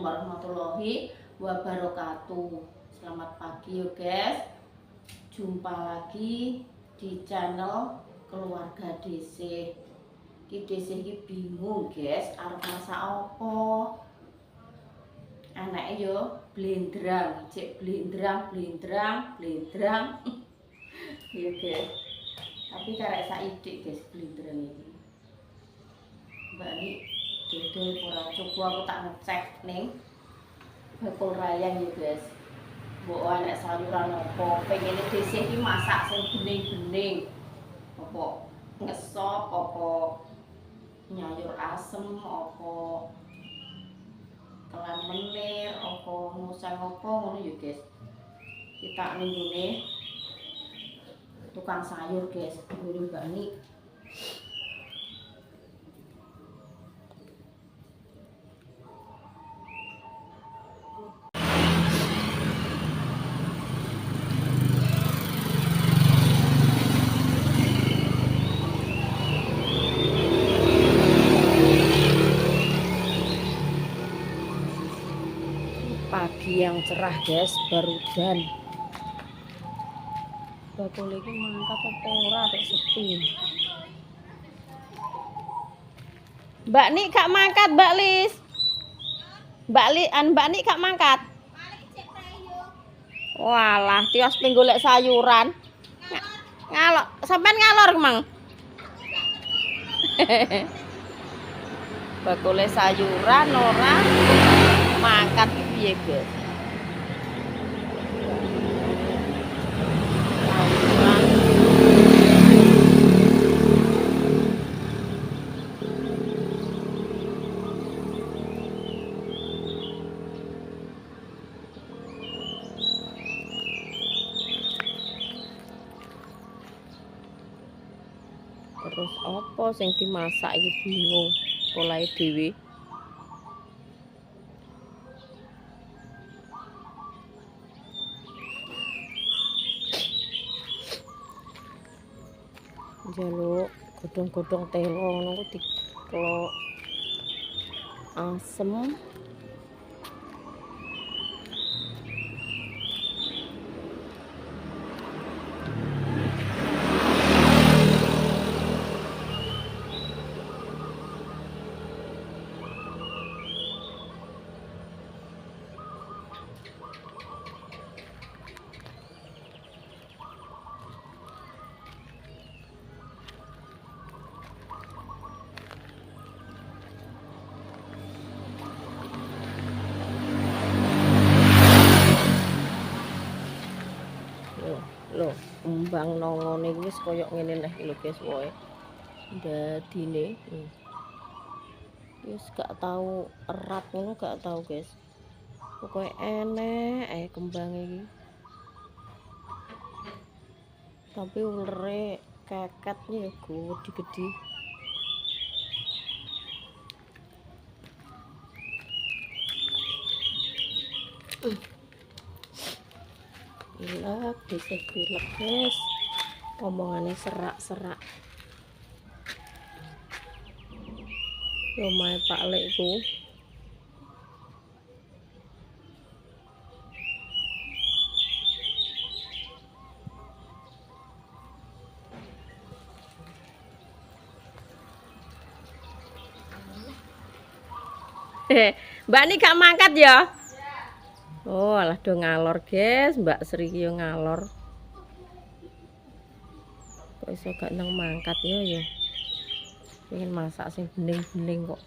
warahmatullahi wabarakatuh. Selamat pagi yo guys. Jumpa lagi di channel Keluarga DC. Ki DC iki bingung guys, arep masak apa? Anake yo blendrang, cek blendrang. Iya guys. Tapi karek saidik guys blendrang iki. Mbak ini dodol ora coba aku tak ngecek ning bakul rayang ya guys. Mbok anek sayuran apa pengen DC iki masak sing bening-bening. Apa ngesop apa nyayur asem apa kelan menir apa ngusang apa ngono ya guys. Kita ning ngene tukang sayur guys, ngene Mbak Ni. Pagi yang cerah guys, barudan. Bakul iki mangkat apa ora tek sepi. Mbak Nik gak mangkat, Mbak Lis. Mbak Nik gak mangkat. Walah, tios ping golek sayuran. Ngalor, sampean ngalor Mang. Bakule sayuran ora mangkat piye, guys. Terus apa sing dimasak iki bingung polahe dhewe. Jaluk godhong-godhong telo ngono ku dikelok asem. Loh, embang nongone wis koyo ngene leh lho guys woe. Dadine wis gak tau erat ngono gak tau guys. Pokoke enek kembang iki. Tapi ulere keketnya ya gede-gede. Gila, bisa pilek guys. Omongannya serak-serak. Omahe Pak Lek ku. Mbak ini gak mangkat ya? Oh, alah do ngalor, guys. Mbak Sri yo ngalor. Kok iso gak nang mangkat yo ya? Pengen masak sing bening-bening kok.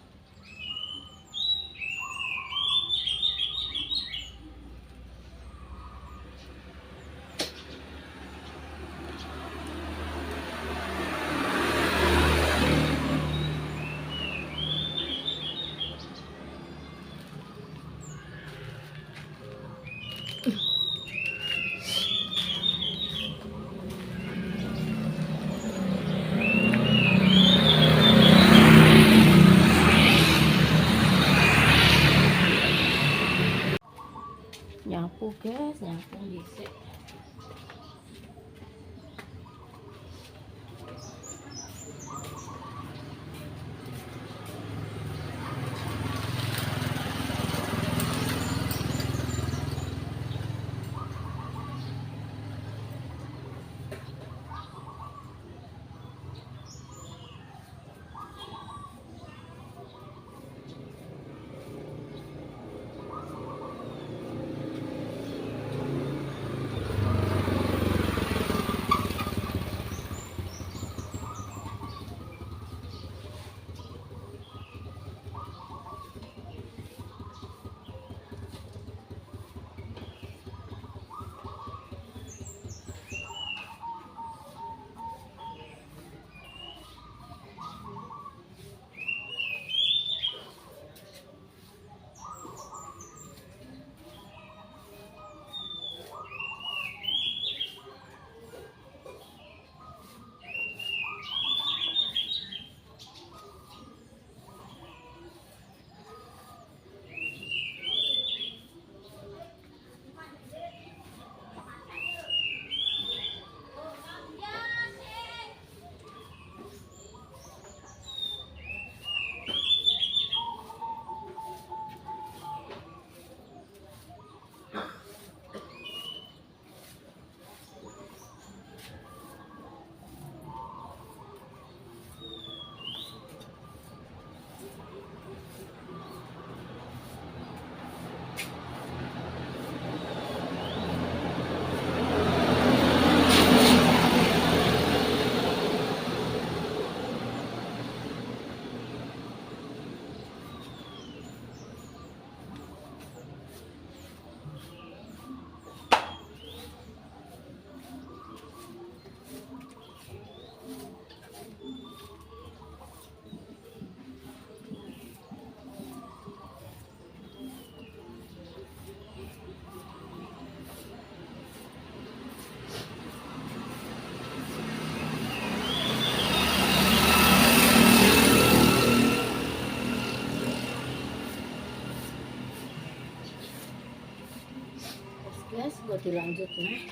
dilanjut nih.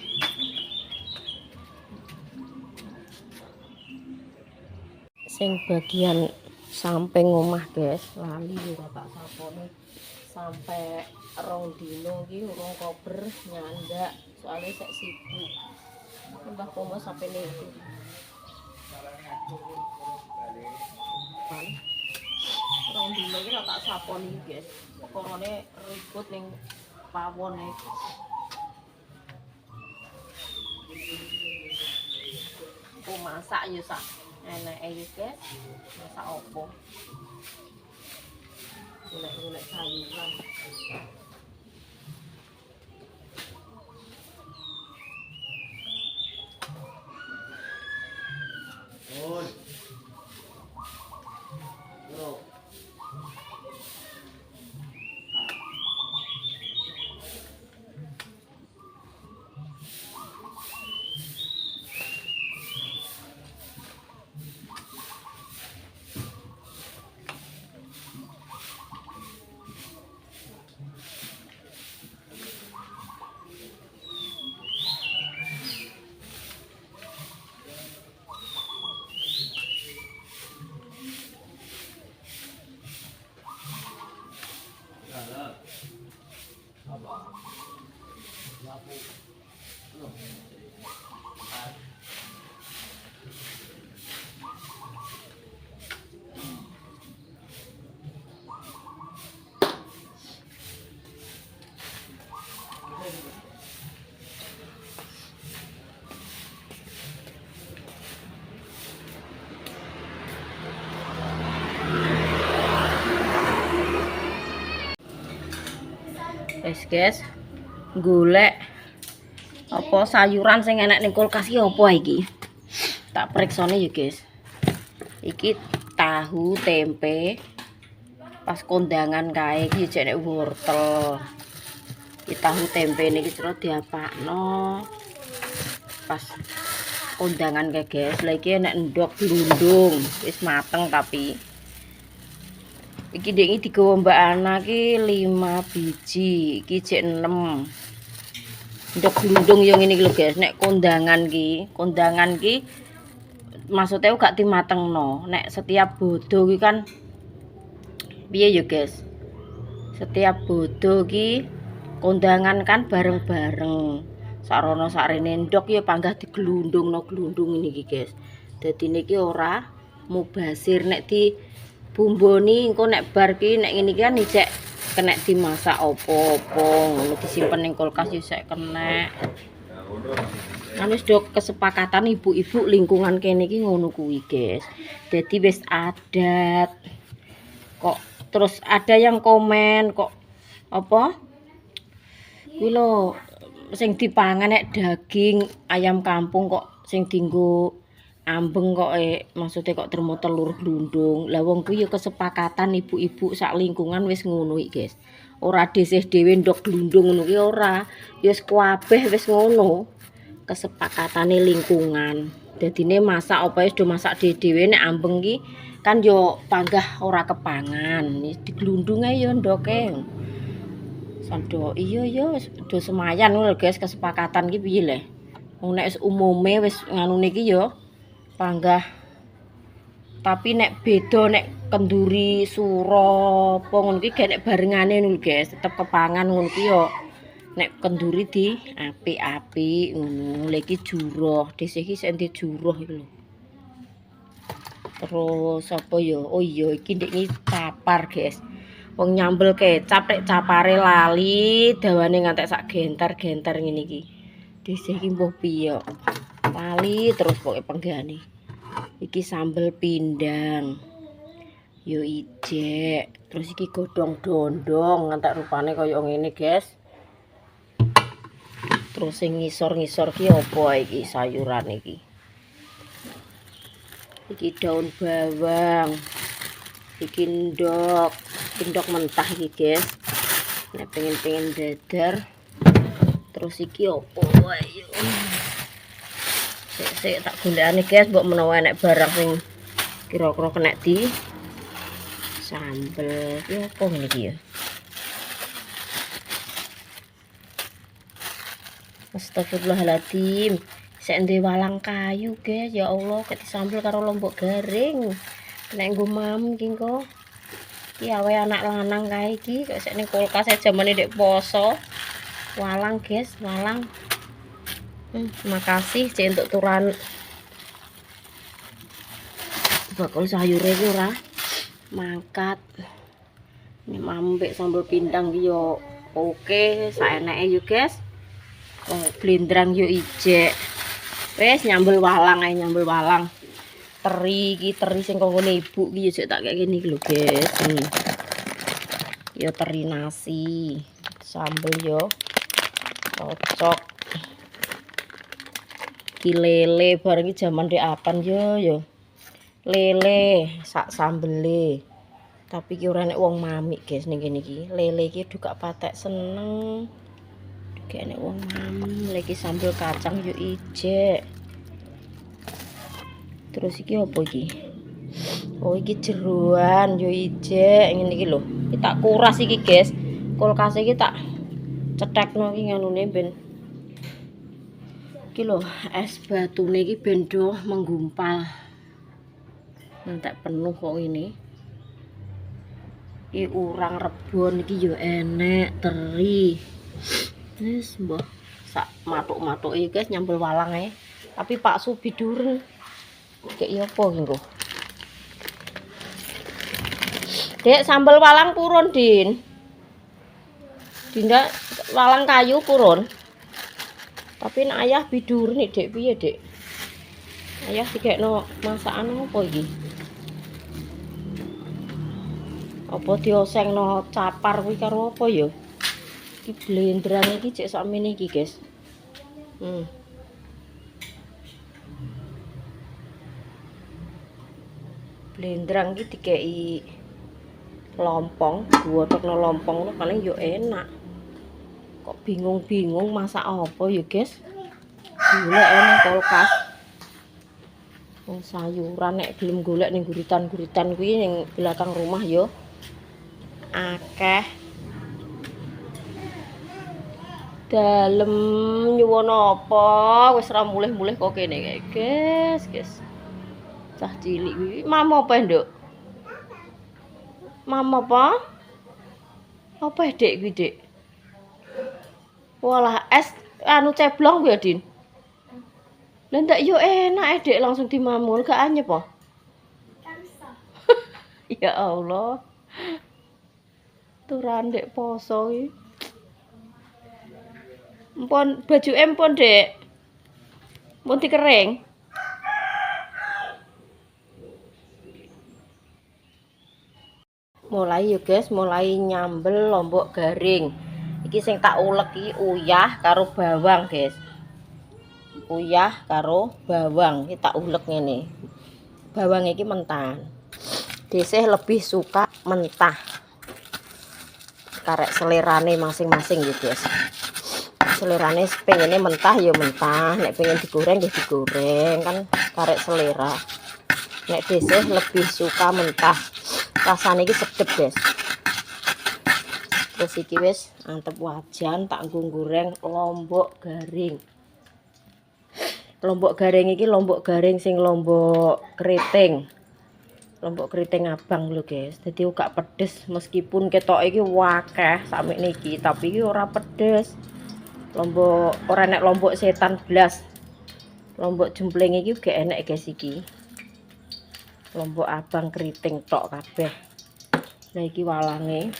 Sing bagian samping omah guys, lali ora tak sapone sampai rong dino iki urung kober nyandak soalnya sek sibuk. Mbah Pomo sampai niku. Rong dino iki ora tak saponi guys. Pokorone ribut ning pawone. Masak ya sak enake iki guys. Masak opo? Golek-golek sayuran. Guys, golek apa sayuran sing enak ning kulkas iki apa iki? Tak periksane ya, guys. Iki tahu tempe pas kondangan kae iki jek nek wortel. Iki tahu tempe niki terus diapakno pas kondangan kae, guys. Lah iki enak endhog glundung, wis mateng tapi iki dek iki digawa Mbak Ana ki 5 biji, iki jek 6. Ndok glundung yo ngene iki lho guys, nek kondangan ki maksudnya gak dimatengno. Nek setiap bodo ki kan piye yo guys? Setiap bodo ki kondangan kan bareng-bareng. Sarono sarene ndok ya panggah diglundungno glundung ini iki guys. Dadi niki ora mubazir nek di bumboni engko nek bar ki nek ngene iki kan ijek kena dimasak opo-opo ngono disimpen ning kulkas yo sek kena. Kan wis do kesepakatan ibu-ibu lingkungan kene iki ngono kuwi, guys. Jadi wis adat. Kok terus ada yang komen kok apa? Kuwi lho sing dipangan nek daging ayam kampung kok sing dienggo ambeng kok maksudnya kok termo telur glundung. Lah wong kuwi ya kesepakatan ibu-ibu sak lingkungan wis ngono iki, guys. Ora desih dhewe ndok glundung ngono ki ora. Ya wis kabeh wis ngono. Kesepakatane lingkungan. Dadine masak apa wis do masak dhewe nek ambeng ki kan yo panggah ora kepangan. Diglundung ae yo ndoke. Sando iya ya do semayan ngono guys, kesepakatan ki piye le. Wong nek wis umume wis nganune ki yo panggah, tapi nek beda nek kenduri suro apa ngono ki gak nek barengane ngono guys, tetep kepangan ngono ki yo nek kenduri di apik-apik ngono. Lha iki juroh, dhisik iki sing di juroh iki lho. Terus apa yo? Oh iya iki ndek iki capar guys. Wong nyambel kecap nek capare lali dawane ngantek sak genter-genter ngene iki. Dhisik iki mbuh piye lali terus pokoke penggane. Iki sambel pindang. Yo ijek. Terus iki godhong dondong ngantek rupane kaya ngene, guys. Terus sing ngisor-ngisor ki apa iki sayuran iki? Iki daun bawang. Iki ndok mentah iki, guys. Nek pengen dadar. Terus iki apa wae yo. Sik tak golekane guys, mbok menawa enek barang sing kira-kira kena di sambel. Ki apa ngene iki ya? Astagfirullahaladzim. Sik ndek walang kayu, guys. Ya Allah, ket disambel karo lombok garing. Nek nggo mam iki engko. Iki awe anak lanang kae iki kok sik ning kulkas jamane ndek poso. Walang, guys, walang. Makasih cek untuk turan bakul sayure iki ora mangkat. Ini mambek sambal pindang yo oke, saeneke yo, guys. Blendrang yo ijek. Wes nyambel walang ae, nyambel walang. Teri iki, teri sing kanggo ibu iki yo tak kayak gini lho, guys. Yo teri nasi. Sambel yo cocok. Ki lele bareng iki jaman dek apan yo. Lele sak sambele. Tapi ki ora nek wong mamik, guys, ning kene iki. Lele iki duka patek seneng. Duka nek wong mamik, lagi sambel kacang yo ijek. Terus iki apa iki? Oh, iki jeroan yo ijek ngene iki lho. Iki tak kuras iki, guys. Kulkas iki tak cetekno iki nganune ben. Iki lho, es batune iki ben do menggumpal. Entek penuh kok ini. Iki urang rebon iki yo enek, teri. Wis mbah sak matuk-matuk iki, guys, nyambel walang ae. Tapi Pak Subi duren. Kayak iya apa iki kok. Dek sambel walang purun, Din. Dinda walang kayu purun. Tapi nek ayah bidur nih, Dek, piye, Dek? Ayah dikekno masakan apa iki? Apa diosengno capar kuwi karo apa ya? Iki blendrang iki cek sakmene iki, guys. Blendrang iki dikeki lompong, diwotokno lompong paling yo enak. Kok bingung-bingung masak apa ya, guys? Golek nang kulkas. Wong sayuran nek gelem golek ning guritan-guritan kuwi ning belakang rumah yo akeh. Dalem nyuwun apa wis ra mulih-mulih kok kene kae, guys. Cah cilik kuwi mam apa, Nduk? Mam apa? Apa Dek kuwi, Dek? Walah es anu ceblong kuwi, Din. Lah ndak yo enak, Dek, langsung dimamun gak anyep apa? Ya Allah. Turan Dek poso iki. Mpun baju empun, Dek. Mpun dikering. Mulai ya, guys, mulai nyambel lombok garing. Iki sing tak ulek iki uyah karo bawang, guys. Uyah karo bawang iki tak ulek ngene. Bawang iki mentan. Desih lebih suka mentah. Karek selerane masing-masing ya, guys. Selerane pengene mentah ya mentah, nek pengen digoreng ya digoreng, kan karek selera. Nek desih lebih suka mentah. Rasane iki sedep, guys. Terus iki wis antep wajan tak nggo goreng lombok garing. Lombok garing iki lombok garing sing lombok keriting. Lombok keriting abang lho, guys. Dadi uga pedes meskipun ketok iki wakeh sakmene iki, tapi iki ora pedes. Lombok ora nek lombok setan blas. Lombok jempleng iki uga enek, guys, iki. Lombok abang keriting tok kabeh. Nah iki walange.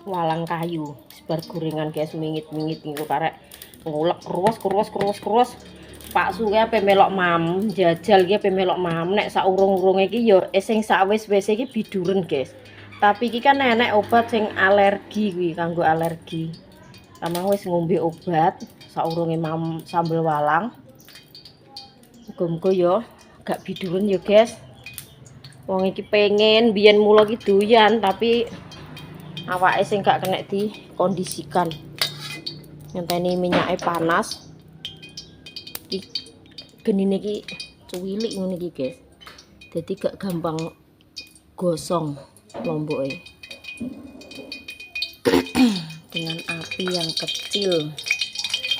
Walang kayu. Sebar gorengan, guys, mingit-mingit niku karek ngulek kurus. Pak Su ape melok mam, jajal iki ape melok mam. Nek sak urung-urunge iki ya sing sawis-wis iki biduren, guys. Tapi iki kan enek obat sing alergi kuwi, kanggo alergi. Amang wis ngombe obat saurunge mam sambel walang. Muga-muga ya gak biduren ya, guys. Wong iki pengen biyen mula iki doyan tapi awake sing gak kena dikondisikan. Ngenteni minyake panas. Iki genine iki cuwilik ngene iki, guys. Jadi gak gampang gosong lomboke. Dengan api yang kecil.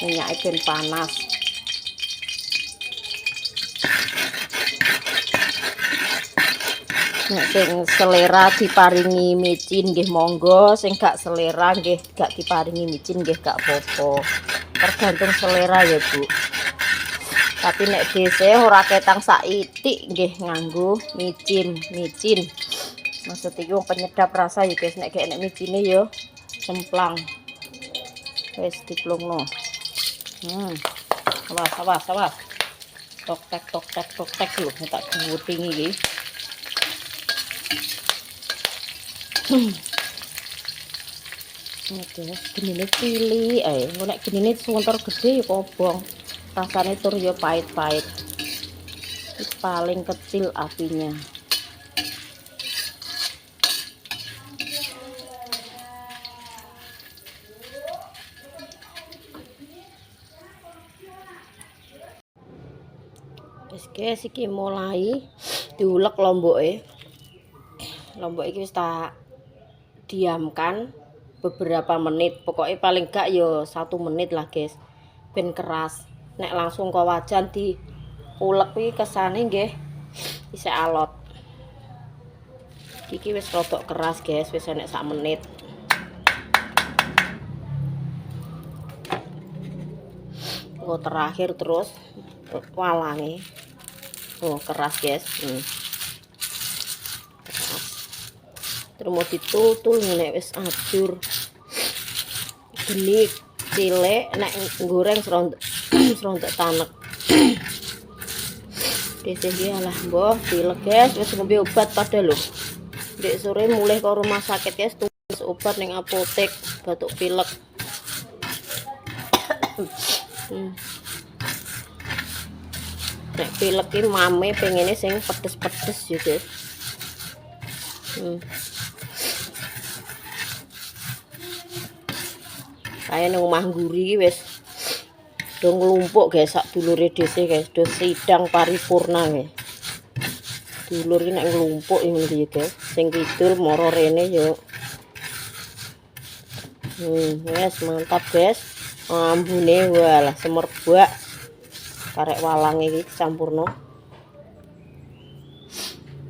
Minyake ben panas. Nek sing selera diparingi micin nggih monggo, sing gak selera nggih gak diparingi micin nggih gak apa-apa. Tergantung selera ya, Bu. Tapi nek dese ora ketang sak itik nggih nganggo micin. Maksud iki wong penyedap rasa ya, guys. Nek gak enek micine ya cemplang. Wis diplungno. Awas. Tok tek lho, tak guting iki. Oke, genine cilik ae. Nek genine suwentor gede ya kobong. Rasane tur ya pahit-pahit. Paling kecil apinya. Wis guys, iki mulai diulek lomboke. Lombok iki wis tak diamkan beberapa menit. Pokoknya paling gak ya 1 menit lah, guys. Ben keras. Nek langsung ke wajan diulek iki kesane nggih isih alot. Iki wis rodok keras, guys. Wis enek 1 menit. Oh, terakhir terus walange. Oh, keras, guys. Keras. Terus mau ditutul nek wis ajur. Geni cilik nek goreng serondok tanek. Dese iki alah mbah pilek, guys. Wis ngombe obat pada lho. Ndek sore mulih ke rumah sakit, guys. Tulis obat ning apotek batuk pilek. Nek pilek iki mame pengene sing pedes-pedes ya, guys. Kaya nang omah nguri iki wis do nglumpuk, guys, sak dulure dese, guys. Do sidang paripurna, guys. Dulur iki nek nglumpuk ngono iki, guys. Sing kidul mara rene yo. Wes mantap, guys. Ambune walah semerbak. Karek walang iki campurno.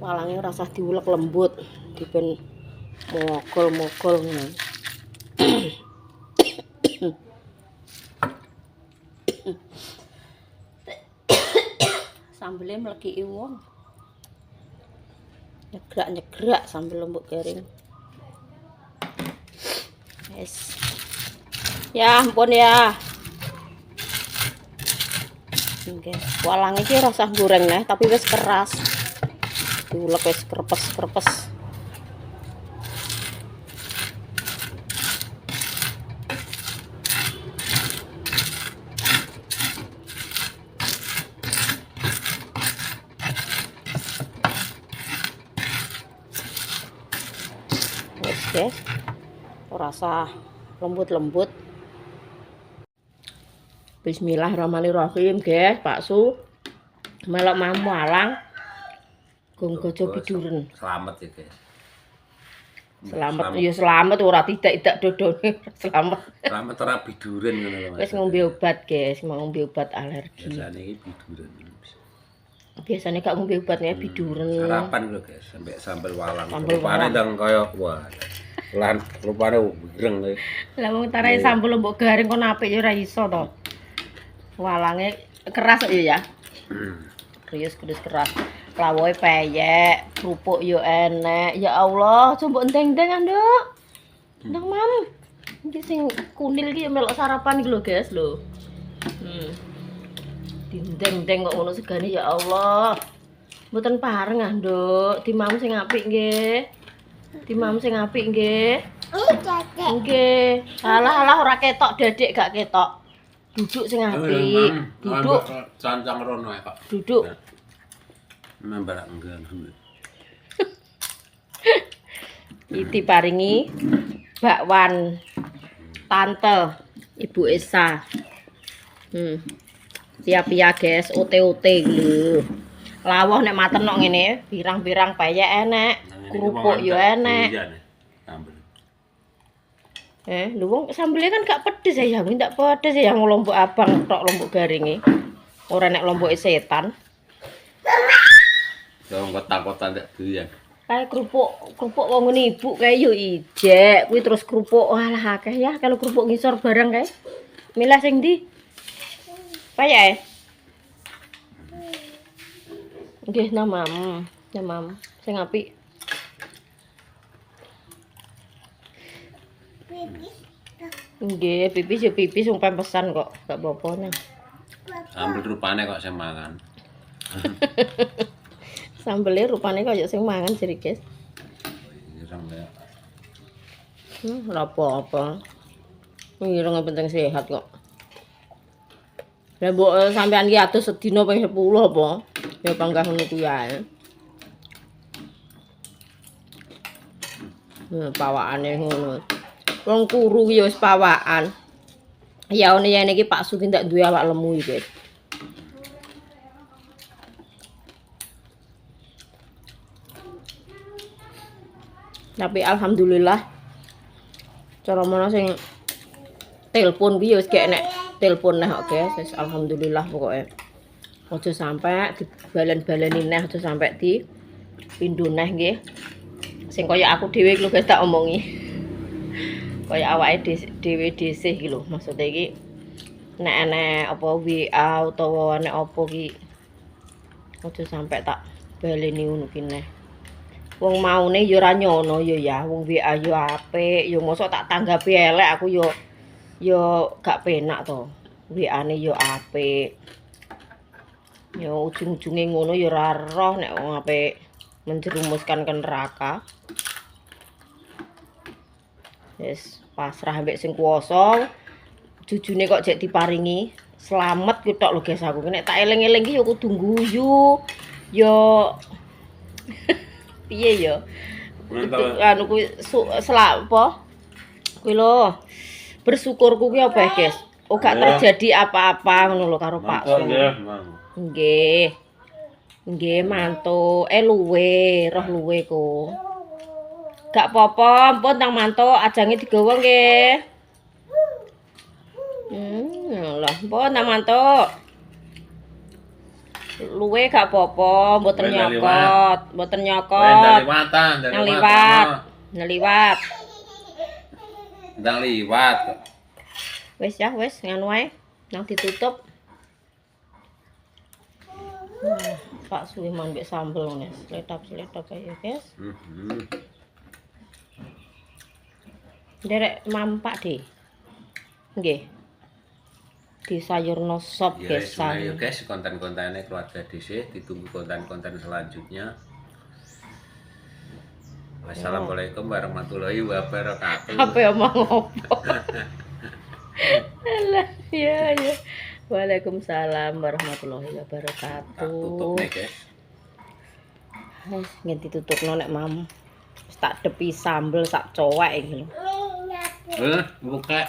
Walange rasa diulek lembut, diben mogol-mogol ngono. Sambelnya mlekiki wong. Nyegrak sambel lombok garing. Yes. Ya ampun ya. Oke, walang iki rasa goreng neh, tapi wis keras. Diulek wis krepes-krepes. Wis, guys. Rasa lembut-lembut. Bismillahirrahmanirrahim, guys. Bakso melok mamu alang gong gojo biduren. Selamat ya, guys. Selamat ora tidak dodone. Selamat ora biduren ngono lho. Wis ngombe obat, guys, mau ngombe obat alergi. Biasane iki biduren. Biasanya gak ngombe obatnya biduren. Sarapan lho, guys, sampai sambel walang. Rupane ndang kaya wah. Lan rupane wireng. Lah wong tarahe sambel mbok garing kon apik ya ora iso to. Walange keras ya. Krius keras. Lawoe peyek, kerupuk yo enek. Ya Allah, coba enteng-enteng, Nduk. Ndang Mam. Iki sing kunil iki melok sarapan iki lho, guys, lho. Dindeng-deng kok ngono segane, ya Allah. Mboten pareng ah, Nduk. Dimam sing apik nggih. Dimam sing apik nggih. Nggih. Alah ora ketok, Dedek gak ketok. Duduk sing apik. Duduk. Cancang rono ya, Pak. Duduk. Membarak enggak. Iki paringi bakwan tante Ibu Esa. Siap ya, guys, ote-ote lho. Lawuh nek maten kok ngene, pirang-pirang peyek enek, kerupuk yo enek. Lho wong sambelnya kan gak pedes ya, ndak pedes ya lombok abang tok lombok garinge. Ora nek lomboke setan. Dong kotak-kotak ndak doyan. Kayak kerupuk wong ngene ibu kae yo ijek, kuwi terus kerupuk walah akeh ya kalau kerupuk ngisor barang kae. Milah sing ndi? Payah. Nggih, namam. Sing apik. Nggih, pipis yo pipis wong pesan kok, gak apa-apa nang. Sambel rupane kok sing mangan. Sambelnya rupanya kaya sing mangan jere, guys. Ireng ya. Ora apa-apa. Ireng penting sehat kok. Lah mbok sampean iki atus sedina ping 10 apa? Ya panggah ngono kuwi ae. Pawakane ngono. Wong kuru ki ya wis pawakan. Ya one yen iki Pak Sugi ndak duwe awak lemu iki, guys. Tapi alhamdulillah cara mana sing telepon kuwi wis gek nek telepon neh kok guys, wis alhamdulillah pokoke. Aja sampe dibalen-baleni neh, aja sampe dipindho neh nggih. Sing kaya aku dhewe iki lho guys tak omongi. Kaya awake dhewe dhisih iki lho, maksude iki nek enek apa WA utawa nek apa ki aja sampe tak baleni ngono ki neh. Wong maune ya ora nyono ya, wong WA yo apik, yo mosok tak tanggapi elek aku yo gak penak to. WA-ne yo apik. Yo ujung-ujunge ngono yo ora roh nek wong apik menjerumuskan ke neraka. Wis pasrah ambek sing kuwasa. Jujune kok jek diparingi slamet ku tok lho guys aku. Nek tak eling-eling ki yo kudu guyu. Yo piye ya? Anu kuwi selak apa? Kuwi lho. Bersyukurku kuwi apa guys? Oh gak terjadi apa-apa ngono lho karo Pak Su. Nggih. Nggih mantuk. Luwe, roh luwe ku. Gak apa-apa, ampun tang mantuk, ajange digawa nggih. Lah, ampun tang mantuk. Luwe gak apa-apa, mboten nyokot, mboten nyokot. Ngliwat. Ndang liwat. Wis ya, wis ngono wae. Nang ditutup. Pak Suwiman mbek sambel ngene, sletap-sletap ae, guys. Nderek mampak di. Nggih. Di sayurno sop guys. Ya guys, konten-kontennya keluarga DC, ditunggu konten-konten selanjutnya. Wassalamualaikum warahmatullahi wabarakatuh. Apa omong opo? Alah, ya. Waalaikumsalam warahmatullahi wabarakatuh. Tutup nih guys. Wis ngen ditutupno nek mam. Tak depi sambel sak cowek iki. Buka.